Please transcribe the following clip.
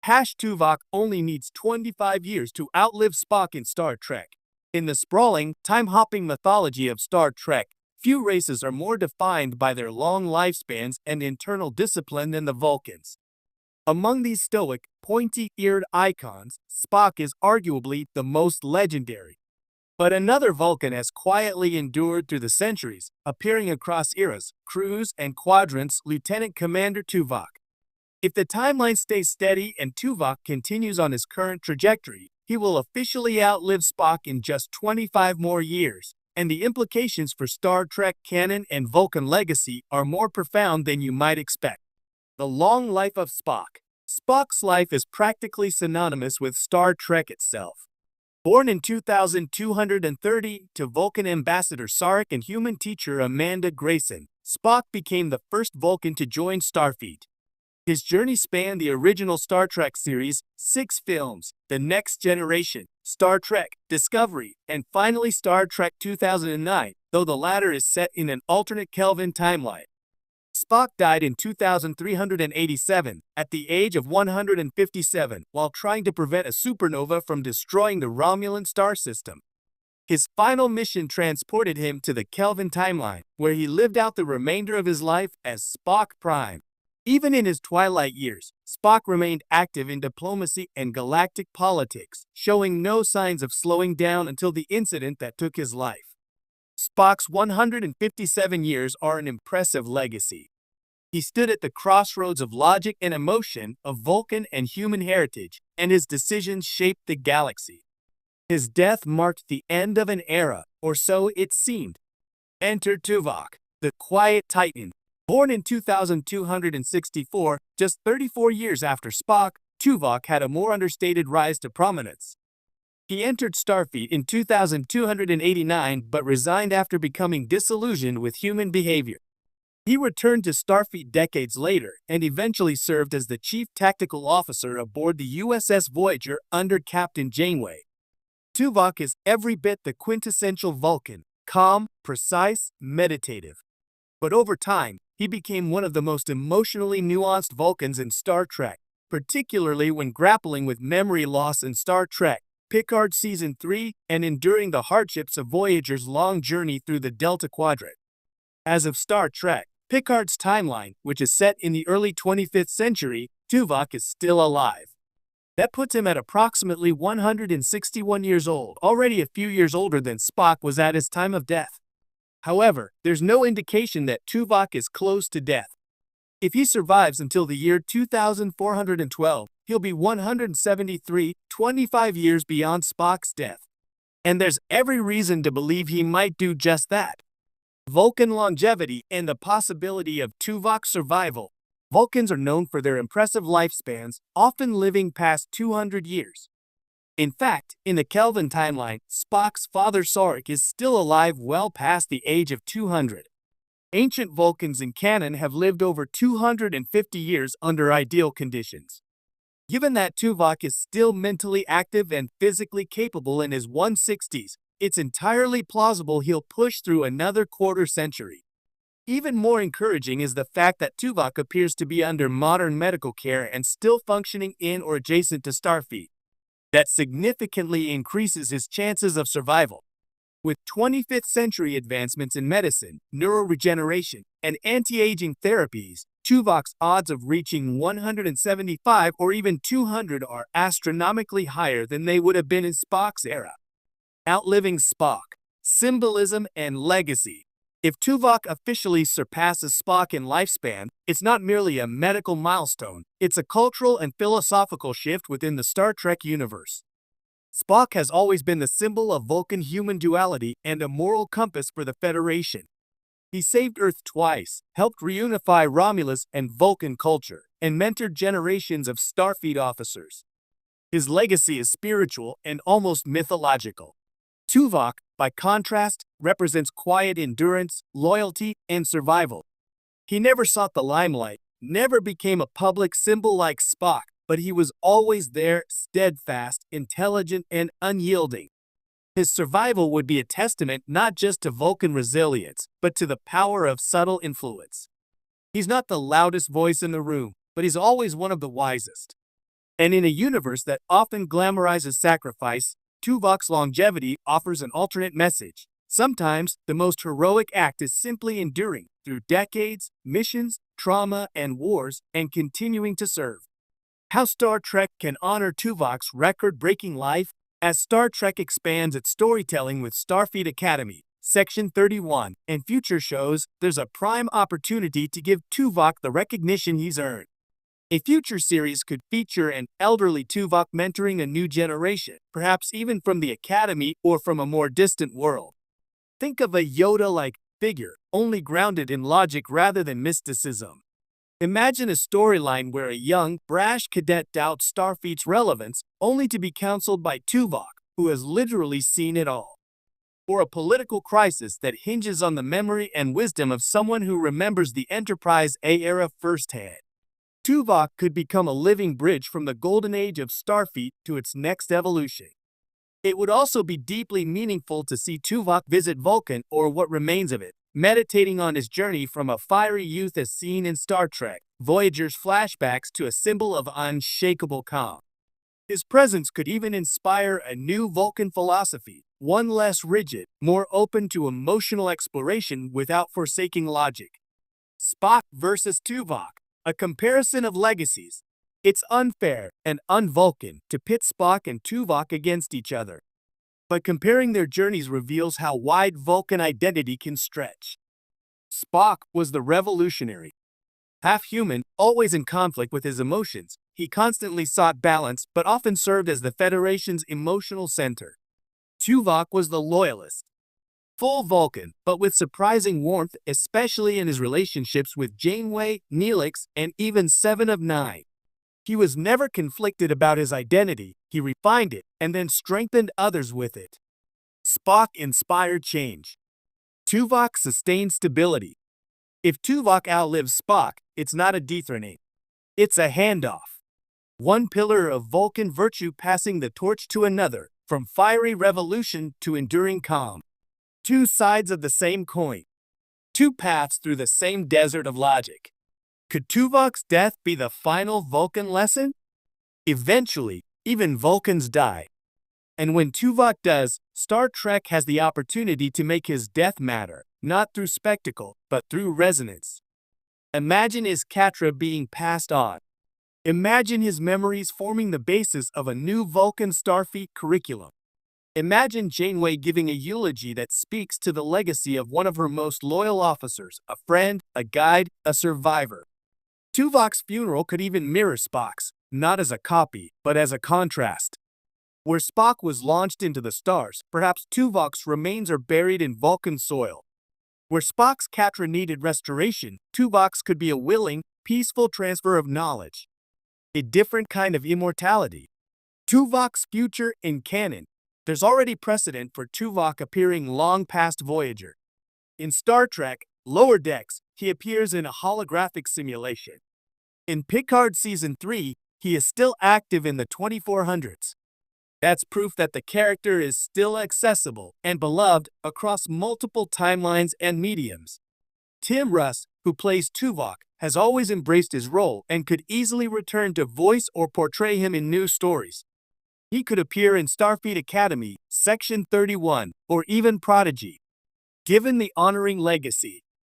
Tuvok only needs 25 years to outlive Spock in Star Trek. In the sprawling, time-hopping mythology of Star Trek, few races are more defined by their long lifespans and internal discipline than the Vulcans. Among these stoic, pointy-eared icons, Spock is arguably the most legendary. But another Vulcan has quietly endured through the centuries, appearing across eras, crews, and quadrants, Lieutenant Commander Tuvok. If the timeline stays steady and Tuvok continues on his current trajectory, he will officially outlive Spock in just 25 more years, and the implications for Star Trek canon and Vulcan legacy are more profound than you might expect. The long life of Spock. Spock's life is practically synonymous with Star Trek itself. Born in 2230 to Vulcan ambassador Sarek and human teacher Amanda Grayson, Spock became the first Vulcan to join Starfleet. His journey spanned the original Star Trek series, 6 films, The Next Generation, Star Trek, Discovery, and finally Star Trek 2009, though the latter is set in an alternate Kelvin timeline. Spock died in 2387, at the age of 157, while trying to prevent a supernova from destroying the Romulan star system. His final mission transported him to the Kelvin timeline, where he lived out the remainder of his life as Spock Prime. Even in his twilight years, Spock remained active in diplomacy and galactic politics, showing no signs of slowing down until the incident that took his life. Spock's 157 years are an impressive legacy. He stood at the crossroads of logic and emotion, of Vulcan and human heritage, and his decisions shaped the galaxy. His death marked the end of an era, or so it seemed. Enter Tuvok, the quiet titan. Born in 2264, just 34 years after Spock, Tuvok had a more understated rise to prominence. He entered Starfleet in 2289 but resigned after becoming disillusioned with human behavior. He returned to Starfleet decades later and eventually served as the chief tactical officer aboard the USS Voyager under Captain Janeway. Tuvok is every bit the quintessential Vulcan, calm, precise, meditative. But over time, he became one of the most emotionally nuanced Vulcans in Star Trek, particularly when grappling with memory loss in Star Trek, Picard Season 3, and enduring the hardships of Voyager's long journey through the Delta Quadrant. As of Star Trek, Picard's timeline, which is set in the early 25th century, Tuvok is still alive. That puts him at approximately 161 years old, already a few years older than Spock was at his time of death. However, there's no indication that Tuvok is close to death. If he survives until the year 2412, he'll be 173, 25 years beyond Spock's death. And there's every reason to believe he might do just that. Vulcan longevity and the possibility of Tuvok's survival. Vulcans are known for their impressive lifespans, often living past 200 years. In fact, in the Kelvin timeline, Spock's father Sarek is still alive well past the age of 200. Ancient Vulcans in canon have lived over 250 years under ideal conditions. Given that Tuvok is still mentally active and physically capable in his 160s, it's entirely plausible he'll push through another quarter century. Even more encouraging is the fact that Tuvok appears to be under modern medical care and still functioning in or adjacent to Starfleet. That significantly increases his chances of survival. With 25th century advancements in medicine, neuroregeneration, and anti-aging therapies, Tuvok's odds of reaching 175 or even 200 are astronomically higher than they would have been in Spock's era. Outliving Spock. Symbolism and legacy. If Tuvok officially surpasses Spock in lifespan, it's not merely a medical milestone, it's a cultural and philosophical shift within the Star Trek universe. Spock has always been the symbol of Vulcan-human duality and a moral compass for the Federation. He saved Earth twice, helped reunify Romulus and Vulcan culture, and mentored generations of Starfleet officers. His legacy is spiritual and almost mythological. Tuvok, by contrast, represents quiet endurance, loyalty, and survival. He never sought the limelight, never became a public symbol like Spock, but he was always there, steadfast, intelligent, and unyielding. His survival would be a testament not just to Vulcan resilience, but to the power of subtle influence. He's not the loudest voice in the room, but he's always one of the wisest. And in a universe that often glamorizes sacrifice, Tuvok's longevity offers an alternate message. Sometimes, the most heroic act is simply enduring through decades, missions, trauma, and wars, and continuing to serve. How Star Trek can honor Tuvok's record-breaking life. As Star Trek expands its storytelling with Starfleet Academy, Section 31, and future shows, there's a prime opportunity to give Tuvok the recognition he's earned. A future series could feature an elderly Tuvok mentoring a new generation, perhaps even from the Academy or from a more distant world. Think of a Yoda-like figure, only grounded in logic rather than mysticism. Imagine a storyline where a young, brash cadet doubts Starfleet's relevance, only to be counseled by Tuvok, who has literally seen it all. Or a political crisis that hinges on the memory and wisdom of someone who remembers the Enterprise A era firsthand. Tuvok could become a living bridge from the golden age of Starfleet to its next evolution. It would also be deeply meaningful to see Tuvok visit Vulcan, or what remains of it, meditating on his journey from a fiery youth as seen in Star Trek, Voyager's flashbacks to a symbol of unshakable calm. His presence could even inspire a new Vulcan philosophy, one less rigid, more open to emotional exploration without forsaking logic. Spock versus Tuvok, a comparison of legacies. It's unfair and un-Vulcan to pit Spock and Tuvok against each other. But comparing their journeys reveals how wide Vulcan identity can stretch. Spock was the revolutionary. Half human, always in conflict with his emotions, he constantly sought balance but often served as the Federation's emotional center. Tuvok was the loyalist. Full Vulcan, but with surprising warmth, especially in his relationships with Janeway, Neelix, and even Seven of Nine. He was never conflicted about his identity, he refined it, and then strengthened others with it. Spock inspired change. Tuvok sustained stability. If Tuvok outlives Spock, it's not a dethroning. It's a handoff. One pillar of Vulcan virtue passing the torch to another, from fiery revolution to enduring calm. Two sides of the same coin. Two paths through the same desert of logic. Could Tuvok's death be the final Vulcan lesson? Eventually, even Vulcans die. And when Tuvok does, Star Trek has the opportunity to make his death matter, not through spectacle, but through resonance. Imagine his katra being passed on. Imagine his memories forming the basis of a new Vulcan Starfleet curriculum. Imagine Janeway giving a eulogy that speaks to the legacy of one of her most loyal officers, a friend, a guide, a survivor. Tuvok's funeral could even mirror Spock's, not as a copy, but as a contrast. Where Spock was launched into the stars, perhaps Tuvok's remains are buried in Vulcan soil. Where Spock's katra needed restoration, Tuvok's could be a willing, peaceful transfer of knowledge. A different kind of immortality. Tuvok's future in canon. There's already precedent for Tuvok appearing long past Voyager. In Star Trek, Lower Decks, he appears in a holographic simulation. In Picard Season 3, he is still active in the 2400s. That's proof that the character is still accessible and beloved across multiple timelines and mediums. Tim Russ, who plays Tuvok, has always embraced his role and could easily return to voice or portray him in new stories. He could appear in Starfleet Academy, Section 31, or even Prodigy. Given the honoring legacy,